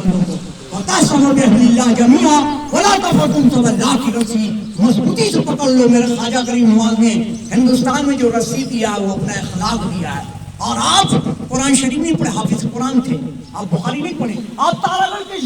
بندوں کو وَتَعْصَمُوا بِحَبْلِ اللَّهِ جَمِيعًا وَلَا تَفَرَّقُوا اللہ کی رسی مضبوطی سے پکڑ لو. میرے خواجہ کریم نواز نے ہندوستان میں جو رسی دیا ہے وہ اپنا اخلاق دیا ہے. اور آپ قرآن شریف نہیں پڑھے، حافظ قرآن تھے، آپ بخاری نہیں پڑھے، آپ تارا گڑھ کے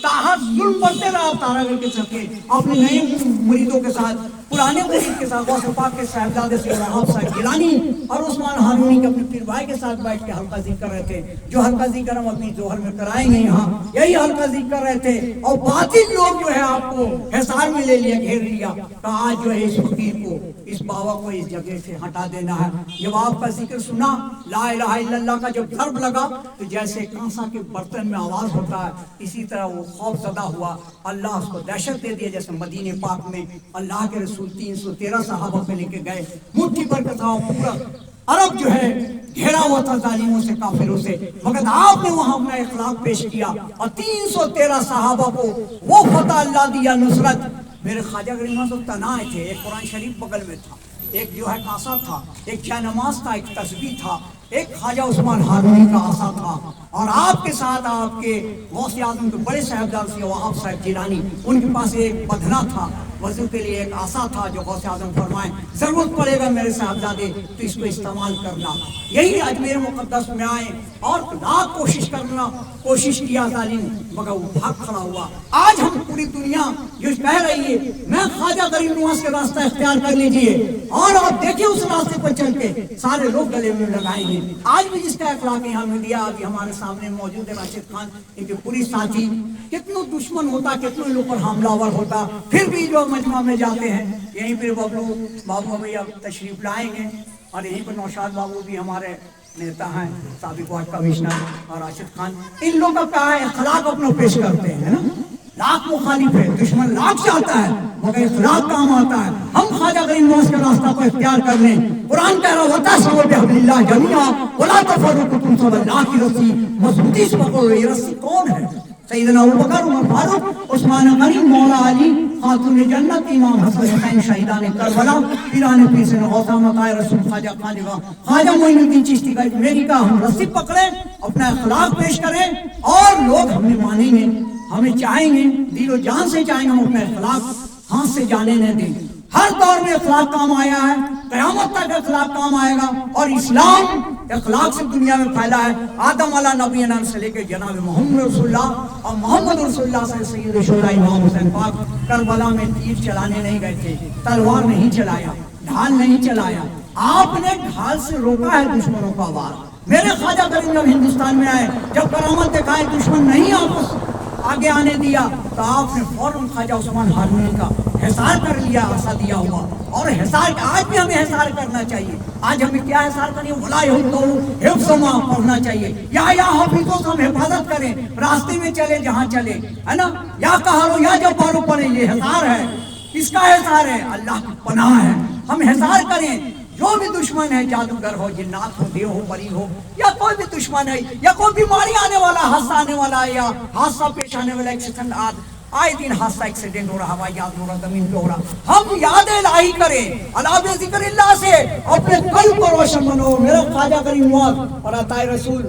تاحت ظلم پڑھتے رہے. آپ تارا گڑھ کے سکے اپنے نئے مریدوں کے ساتھ، پرانے مرید کے ساتھ، غوث پاک کے صاحبزادے سے وہاب صاحب گیلانی اور عثمان ہارونی کے اپنے پیر بھائی کے ساتھ بیٹھ کے حلقہ ذکر رہے تھے. جو حلقہ ذکر ہم اپنی ظہر میں کرائیں گے یہاں، یہی حلقہ ذکر کر رہے تھے. اور باطل لوگ جو ہے آپ کو حصار میں لے لیا، گھیر لیا کہ آج جو ہے اس فقیر کو، اس بابا کو اس جگہ سے ہٹا دینا ہے. جب آپ کا ذکر سنا، لا الہ الا اللہ کا جب ضرب لگا تو جیسے کانسا کے برتن میں آواز ہوتا ہے اسی طرح وہ خوف زدہ ہوا. اللہ اس کو دہشت دے دیا. جیسے مدینہ پاک میں اللہ کے رسول 313 صحابہ پہ لے کے گئے، مٹھی بھر کا تھا، پورا عرب جو ہے گھیرا ہوا تھا ظالموں سے، کافروں سے، مگر آپ نے وہاں اپنا اخلاق پیش کیا اور 313 صحابہ کو وہ فتح اللہ دیا، نصرت. میرے خواجہ گریما تو تنائے تھے. ایک قرآن شریف بغل میں تھا، ایک جو ہے کاسا تھا، ایک جائے نماز تھا، ایک تسبیح تھا، ایک خواجہ عثمان ہارونی کا عصا تھا. اور آپ کے ساتھ آپ کے غوث اعظم کے بڑے صاحبزاد سے وہاب صاحب گیلانی، ان کے پاس ایک بدھنا تھا، وضو کے لیے ایک عصا تھا جو غوث اعظم فرمائیں ضرورت پڑے گا میرے صاحبزادے تو اس کو استعمال کرنا. یہی اجمیر مقدس میں آئے اور لاکھ کوشش کیا ظالم، مگر وہ بھاگ کھڑا ہوا. آج ہم پوری دنیا جو کہہ رہی ہے میں خواجہ غریب نواز کے راستہ اختیار کر لیجئے، اور آپ دیکھیں اس راستے پر چل کے سارے لوگ گلے میں لگائیں گے. آج بھی جس کا اخلاق یہاں میں دیا، ابھی ہمارے سامنے موجود ہے راشد خان، ان کے پوری ساتھی، کتنوں دشمن ہوتا، کتنے لوگ پر حملہ آور ہوتا، پھر بھی جو مجمع میں جاتے ہیں. یہیں پہ بابو بھیا تشریف لائیں گے، اور یہیں پہ نوشاد بابو بھی ہمارے نیتا ہیں، سابق واٹ کمشنر، اور راشد خان. ان لوگوں کا اخلاق اپنا پیش کرتے ہیں نا. لاکھ مخالف ہے، دشمن لاکھ چاہتا ہے، مگر اخلاق کام آتا ہے. ہم خواجہ غریب نواز کے راستہ کو اختیار کر لیں. قرآن کہہ رہا وَتَعْصَمُوا بِحَبْلِ اللَّهِ جَمِيعًا وَلَا تَفَرَّقُوا. تم سب اللہ کی رسی مضبوطی سے پکڑو. یہ رسی کون ہے؟ سیدنا ابوبکر، عمر فاروق، عثمان غنی، مولا علی، خاتون جنت، امام حسن حسین شہیدان کربلا، پیران پیر سے غوثہ مطاع رسول خواجہ معین الدین چشتی کا میری کا ہم رسی پکڑیں، اپنا اخلاق پیش کریں، اور لوگ ہمیں مانیں گے، ہمیں چاہیں گے، دل و جان سے چاہیں گے. ہم اپنا اخلاق ہاتھ سے جانے نہ دیں. ہر دور میں اخلاق کام آیا ہے، قیامت تک اخلاق کام آئے گا. اور اسلام اخلاق سے دنیا میں پھیلا ہے. آدم علیہ نبی نام سے لے کے جناب محمد رسول اللہ اور محمد رسول اللہ سے سید شہداء امام حسین پاک کربلا میں تیر چلانے نہیں گئے تھے، تلوار نہیں چلایا، ڈھال نہیں چلایا. آپ نے ڈھال سے روکا ہے دشمنوں کا وار. میرے خواجہ کریم جب ہندوستان میں آئے، جب کرامت دکھائے، دشمن نہیں آپ آگے آنے دیا، تو آپ نے فوراً خواجہ عثمان ہارونی کا حصار کر لیا، عصا دیا ہوا. اور حصار آج بھی ہمیں حصار کرنا چاہیے. آج ہمیں کیا حصار کریں؟ وَلَا يَحُضُّ حِفْظَ مَا پڑھنا چاہیے. یا حافظوں سے ہم حفاظت کریں، راستے میں چلے جہاں چلے، ہے نا. یا کہارو یا جبارو پڑھیں، یہ حصار ہے. کس کا حصار ہے؟ اللہ کی پناہ ہے. ہم حصار کریں. جو بھی دشمن ہے، جادوگر ہو، جنات ہو، دیو ہو، پری ہو، یا کوئی بھی دشمن ہے، یا کوئی بیماری آنے والا، حادثہ آنے والا، یا حادثہ پیش آنے والا، ایکسیڈنٹ آئے دن حادثہ ایکسیڈنٹ ہو رہا، ہوائی جہاز ہو رہا، زمین پہ ہو رہا. ہم یاد الہی کریں، اللہ بے ذکر اللہ سے اپنے قلب کو روشن بنو. میرا خواجہ غریب نواز اور عطائے رسول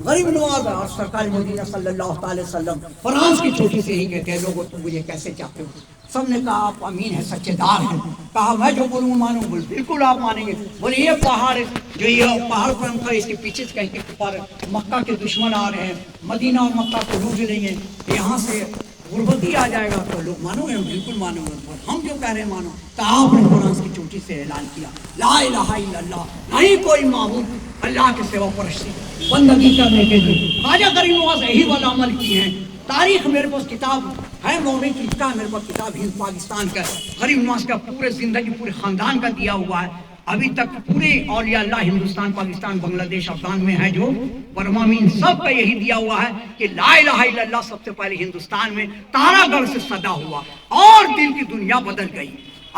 غریب نواز اور سرکار مدینہ صلی اللہ علیہ وسلم فرانس کی چھوٹی سے ہی کہتے ہیں لوگوں تم مجھے کیسے چاہتے ہو. سب نے کہا آپ امین ہیں، سچے دار ہیں. کہا میں جو بولوں مانوں. بول بالکل آپ مانیں گے. بولے یہ پہاڑ جو یہ پہاڑ پر ہم کھڑے، اس کے پیچھے سے کہیں کہ پر مکہ کے دشمن آ رہے ہیں، مدینہ اور مکہ کو لوٹ لیں گے، یہاں سے غربتی آ جائے گا، تو لوگ مانو گے؟ بالکل مانو گے. ہم جو کہہ رہے ہیں مانو. تو آپ نے قرآن کی چوٹی سے اعلان کیا لا الہ الا اللہ، نہیں کوئی معبود اللہ کے سوا پرستی بندگی کرنے کے لیے. خواجہ غریب نواز یہی والا عمل کیے ہیں. تاریخ میرے پاس کتاب ہے، مومن کی لکھا ہے میرے پاس کتاب ہند پاکستان کا. غریب نواز کا پورے زندگی پورے خاندان کا دیا ہوا ہے. ابھی تک پورے اولیاء اللہ ہندوستان، پاکستان، بنگلہ دیش، افغان میں ہے جو برمامین، سب کا یہی دیا ہوا ہے کہ لا الہ الا اللہ سب سے پہلے ہندوستان میں تارا گڑھ سے صدا ہوا اور دل کی دنیا بدل گئی.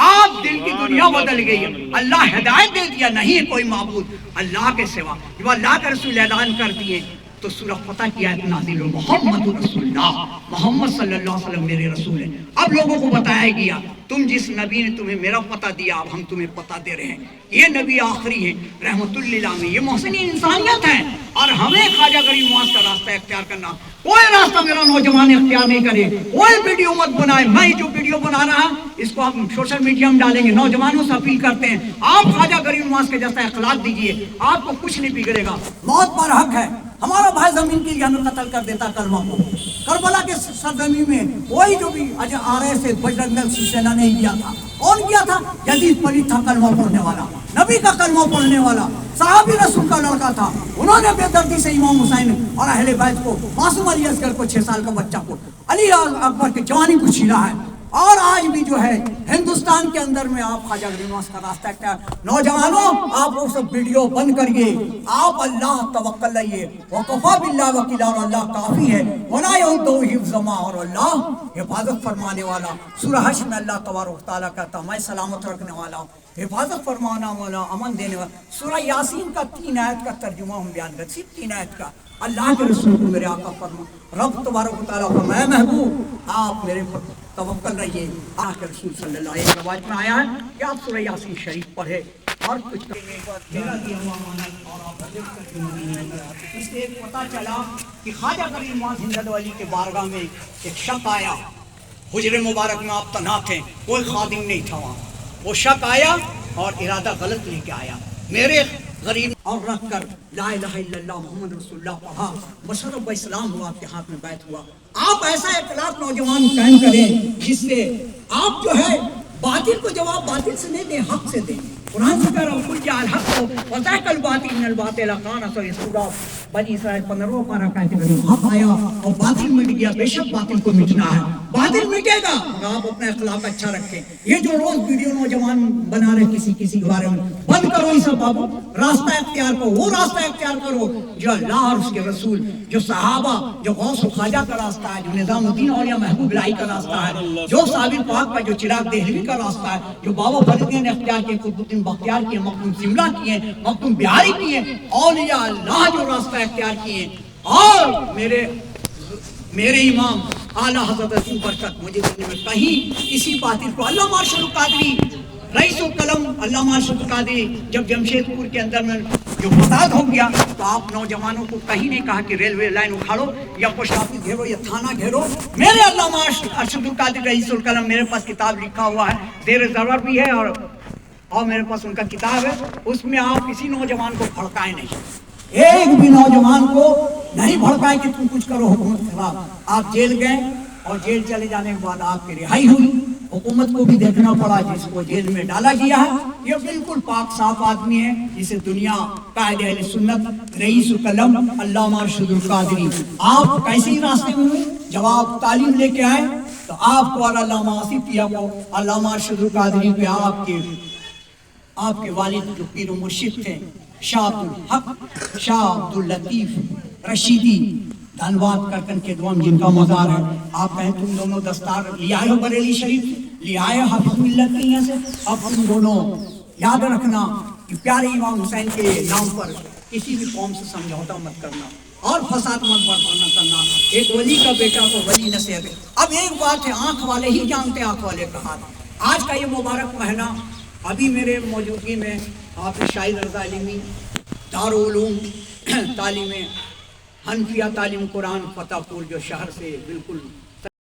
آپ دل کی دنیا بدل گئی. اللہ ہدایت دے دیا، نہیں کوئی معبود اللہ کے سوا. جو اللہ کے رسول اعلان کر دیے تو سورہ فتح کی آیت نازل ہوئی، محمد رسول اللہ، محمد صلی اللہ علیہ وسلم میرے رسول ہیں۔ اب لوگوں کو بتایا گیا تم جس نبی نے تمہیں میرا پتہ دیا اب ہم تمہیں پتہ دے رہے ہیں، یہ نبی آخری ہے رحمت اللہ، یہ محسنین انسانیت ہے، اور ہمیں خواجہ غریب نواز کا راستہ اختیار کرنا، کوئی راستہ میرا نوجوان اختیار نہیں کرے، کوئی ویڈیو مت بنائے۔ میں جو ویڈیو بنا رہا اس کو ہم سوشل میڈیا میں ڈالیں گے، نوجوانوں سے اپیل کرتے ہیں آپ خواجہ غریب نواز کے جیسا اخلاق دیجئے، آپ کو کچھ نہیں بگڑے گا۔ موت پر حق ہے، ہمارا بھائی زمین کے لیے ہمیں قتل کر دیتا کلمہ کو۔ کربلا کے سرزمین میں وہی جو بھی آرے سے بجرنگ دل سینا نہیں کیا تھا، کون کیا تھا؟ یزید پری تھا کلمہ پڑھنے والا، نبی کا کلمہ پڑھنے والا، صحابی رسول کا لڑکا تھا، انہوں نے بے دردی سے امام حسین اور اہل بیت کو، معصوم علی اصغر کو، 6 سال کا بچہ کو، علی اکبر کی جوانی کو چھیلا ہے۔ اور آج بھی جو ہے ہندوستان کے اندر میں آپ خواجہ غریب نواز کا راستہ اختیار، نوجوانوں آپ وہ سب ویڈیو بند کریے، آپ اللہ توکل لائیے، وکفا باللہ وکیلا، اور اللہ کافی ہے، ولا یؤدہ حفظہما، اور اللہ حفاظت فرمانے والا۔ سورہ حشر میں اللہ تبارک و تعالیٰ کہتا میں سلامت رکھنے والا ہوں، حفاظت فرمانا والا، امن دینے والا۔ سورہ یاسین کا 3 آیت کا ترجمہ ہم بیان کرتے، صرف 3 آیت کا۔ اللہ کے رسول کو میرے آقا فرما، رب تبارک و تعالیٰ فرمایا محبوب آپ میرے پر توکل رہیے۔ آقا رسول صلی اللہ علیہ وسلم روایت میں آیا ہے کہ آپ سورہ یاسین شریف پڑھے اور کچھ اس سے پتہ چلا کہ خواجہ غریب نواز ہندد ولی کے بارگاہ میں ایک شک آیا، حجر مبارک میں آپ تنہا تھے، کوئی خادم نہیں تھا وہاں، وہ شک آیا اور ارادہ غلط لے کے آیا، میرے غریب اور رکھ کر لا الہ الا اللہ محمد رسول اللہ پڑھا، مشرف و اسلام ہوا، آپ کے ہاتھ میں بیعت ہوا۔ آپ ایسا اخلاق نوجوان قائم کریں جس سے آپ جو ہے باطل کو جواب باطل سے نہیں دیں، حق سے دیں۔ قرآن سے کہہ رہا ہوں قل جاء الحق وزهق الباطل ان الباطل كان زهوقا، بنی اسرائیل 15 پارہ کہتے ہیں حق آیا اور باطل مٹ گیا، بے شک باطل کو مٹنا ہے، باطل مٹے گا اگر آپ اپنا اخلاق اچھا رکھیں۔ یہ جو روز ویڈیو نوجوان بنا رہے کسی کے بارے میں، بند کرو یہ سب بابو، راستہ اختیار کرو، وہ راستہ اختیار کرو جو اللہ اور اس کے رسول، جو صحابہ، جو غوث و خواجہ کا راستہ ہے، جو نظام الدین اولیاء محبوب الہی کا راستہ ہے، جو صابر پاک کا، جو چراغ دہلوی کا راستہ ہے، جو بابا فرید الدین نے اختیار کیے، قطب الدین بختیار کیے، مخدوم شملہ کیے، مخدوم بہاری کیے، اولیاء اللہ جو راستہ اختیار کیے، اور میرے امام اعلیٰ حضرت عظیم برکت مجھے دیکھنے میں کہیں کسی باطل کو، علامہ ارشد القادری رئیس القلم، علامہ ارشد القادری جب جمشید پور کے اندر میں جو فساد ہو گیا تو آپ نوجوانوں کو کہیں نہیں کہا کہ ریلوے لائن اکھاڑو یا پوسٹ آفس گھیرو یا تھانہ گھیرو۔ میرے علامہ ارشد القادری رئیس القلم، میرے پاس کتاب لکھا ہوا ہے، زیر ضرر بھی ہے، اور میرے پاس ان کا کتاب ہے، اس میں آپ کسی نوجوان کو بھڑکائیں نہیں، ایک بھی نوجوان کو نہیں بھڑکائے کہ تم کچھ کرو حکومت کے خلاف۔ آپ جیل گئے اور جیل چلے جانے کے بعد آپ کی رہائی ہوئی، حکومت کو بھی دیکھنا پڑا جس کو جیل میں ڈالا گیا ہے، یہ بالکل پاک صاف آدمی ہے جسے دنیا قائد اہل سنت رئیس القلم علامہ ارشد القادری۔ آپ کیسے راستے میں ہوئے؟ جب آپ تعلیم لے کے آئے تو آپ کو علامہ آصف کیا کو علامہ ارشد القادری پہ آپ کے والد جو پیر و مرشد تھے شاہ عبدالحق، شاہ عبداللطیف رشیدی دھنواد کرکن کے دوم جن کا مزار ہے، آپ کہیں تم دونوں دستار لے آئے ہو بریلی شریف، لے آئے حافظ ملت کے یہاں سے، اب تم دونوں یاد رکھنا کہ پیارے امام حسین کے نام پر کسی بھی قوم سے سمجھوتا مت کرنا اور فساد مت برپا کرنا، ایک ولی کا بیٹا تو ولی نصیحت ہے۔ اب ایک بات ہے، آنکھ والے ہی جانتے آنکھ والے کا ہاتھ۔ آج کا یہ مبارک مہینہ ابھی میرے موجودگی میں آپ شاہد رضا علمی دارالعلوم تعلیم حنفیہ تعلیم قرآن فتح پور جو شہر سے بالکل